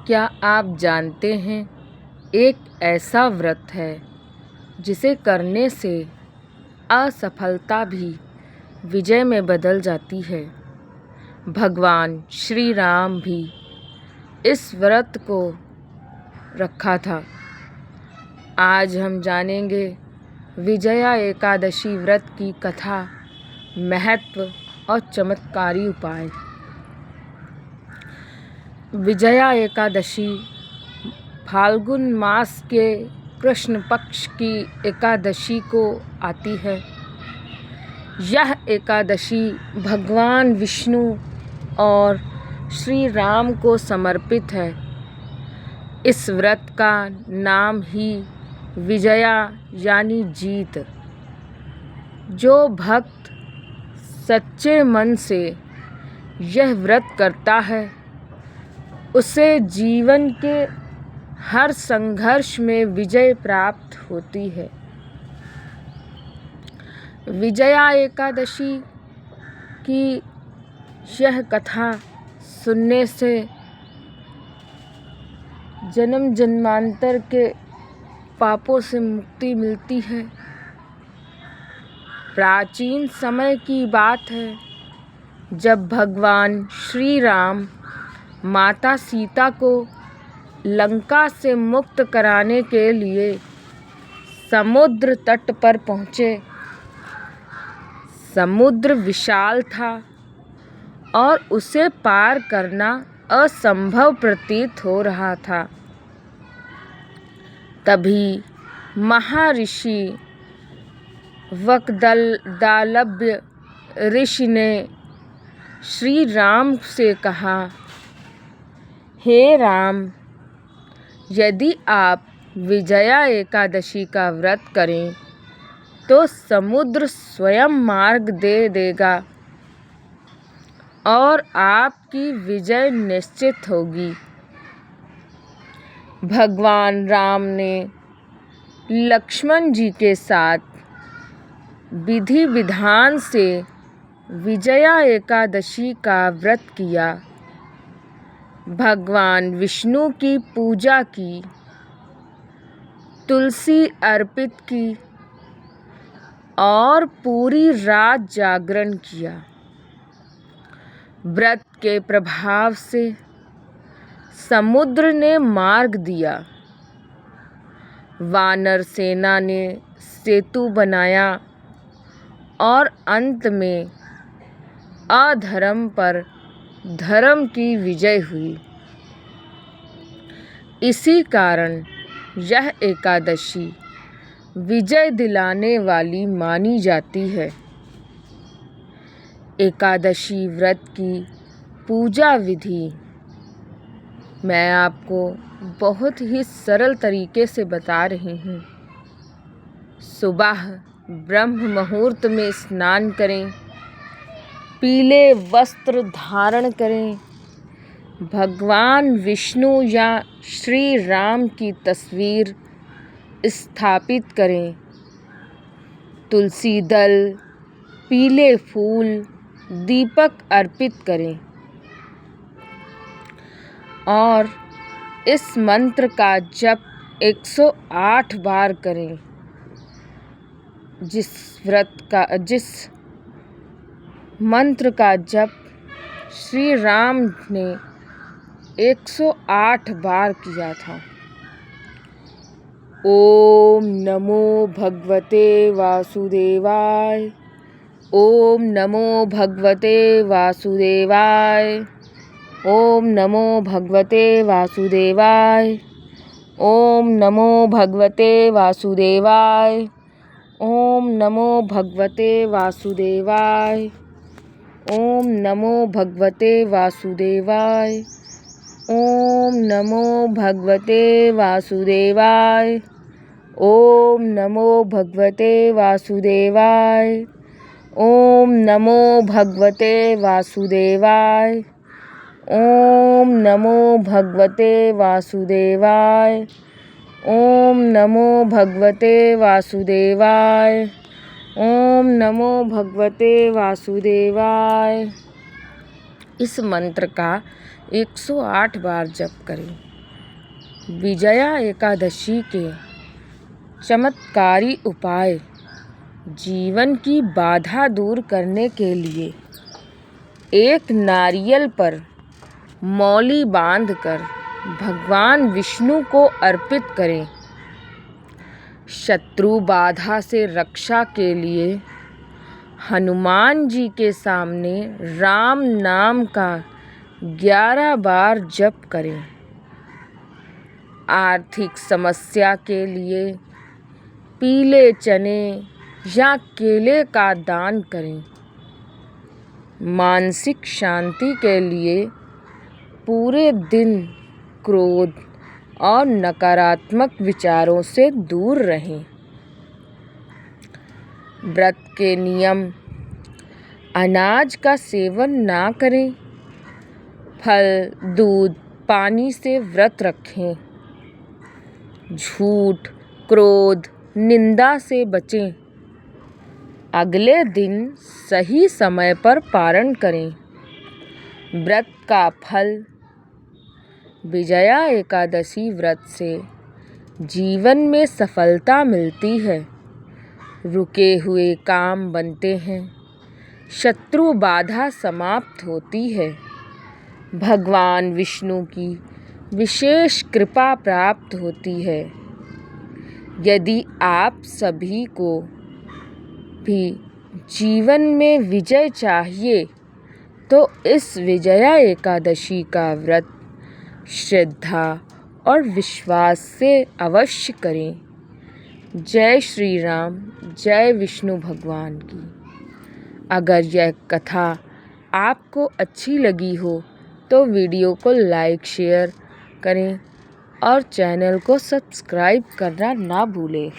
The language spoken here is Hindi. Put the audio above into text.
क्या आप जानते हैं एक ऐसा व्रत है जिसे करने से असफलता भी विजय में बदल जाती है। भगवान श्री राम भी इस व्रत को रखा था। आज हम जानेंगे विजया एकादशी व्रत की कथा, महत्व और चमत्कारी उपाय। विजया एकादशी फाल्गुन मास के कृष्ण पक्ष की एकादशी को आती है। यह एकादशी भगवान विष्णु और श्री राम को समर्पित है। इस व्रत का नाम ही विजया यानी जीत। जो भक्त सच्चे मन से यह व्रत करता है उसे जीवन के हर संघर्ष में विजय प्राप्त होती है। विजया एकादशी की यह कथा सुनने से जन्म जन्मांतर के पापों से मुक्ति मिलती है। प्राचीन समय की बात है, जब भगवान श्री राम माता सीता को लंका से मुक्त कराने के लिए समुद्र तट पर पहुँचे। समुद्र विशाल था और उसे पार करना असंभव प्रतीत हो रहा था। तभी महर्षि वकदालव्य ऋषि ने श्री राम से कहा, हे राम, यदि आप विजया एकादशी का व्रत करें तो समुद्र स्वयं मार्ग दे देगा और आपकी विजय निश्चित होगी। भगवान राम ने लक्ष्मण जी के साथ विधि विधान से विजया एकादशी का व्रत किया। भगवान विष्णु की पूजा की, तुलसी अर्पित की और पूरी रात जागरण किया। व्रत के प्रभाव से समुद्र ने मार्ग दिया। वानर सेना ने सेतु बनाया और अंत में अधर्म पर धर्म की विजय हुई। इसी कारण यह एकादशी विजय दिलाने वाली मानी जाती है। एकादशी व्रत की पूजा विधि मैं आपको बहुत ही सरल तरीके से बता रही हूँ। सुबह ब्रह्म मुहूर्त में स्नान करें, पीले वस्त्र धारण करें, भगवान विष्णु या श्री राम की तस्वीर स्थापित करें, तुलसी दल, पीले फूल, दीपक अर्पित करें और इस मंत्र का जप 108 बार करें। जिस मंत्र का जप श्री राम ने 108 बार किया था। ओम नमो भगवते वासुदेवाय। ओम नमो भगवते वासुदेवाय। ओम नमो भगवते वासुदेवाय। ओम नमो भगवते वासुदेवाय। ओम नमो भगवते वासुदेवाय। ओम नमो भगवते वासुदेवाय। ओम नमो भगवते वासुदेवाय। ओम नमो भगवते वासुदेवाय। ओम नमो भगवते वासुदेवाय। ओम नमो भगवते वासुदेवाय। ओम नमो भगवते वासुदेवाय। ओम नमो भगवते वासुदेवाय। इस मंत्र का 108 बार जप करें। विजया एकादशी के चमत्कारी उपाय। जीवन की बाधा दूर करने के लिए एक नारियल पर मौली बांधकर भगवान विष्णु को अर्पित करें। शत्रु बाधा से रक्षा के लिए हनुमान जी के सामने राम नाम का 11 बार जप करें। आर्थिक समस्या के लिए पीले चने या केले का दान करें। मानसिक शांति के लिए पूरे दिन क्रोध और नकारात्मक विचारों से दूर रहें। व्रत के नियम: अनाज का सेवन ना करें। फल, दूध, पानी से व्रत रखें। झूठ, क्रोध, निंदा से बचें। अगले दिन सही समय पर पारण करें। व्रत का फल: विजया एकादशी व्रत से जीवन में सफलता मिलती है। रुके हुए काम बनते हैं। शत्रु बाधा समाप्त होती है। भगवान विष्णु की विशेष कृपा प्राप्त होती है। यदि आप सभी को भी जीवन में विजय चाहिए तो इस विजया एकादशी का व्रत श्रद्धा और विश्वास से अवश्य करें। जय श्री राम, जय विष्णु भगवान की। अगर यह कथा आपको अच्छी लगी हो तो वीडियो को लाइक शेयर करें और चैनल को सब्सक्राइब करना ना भूलें।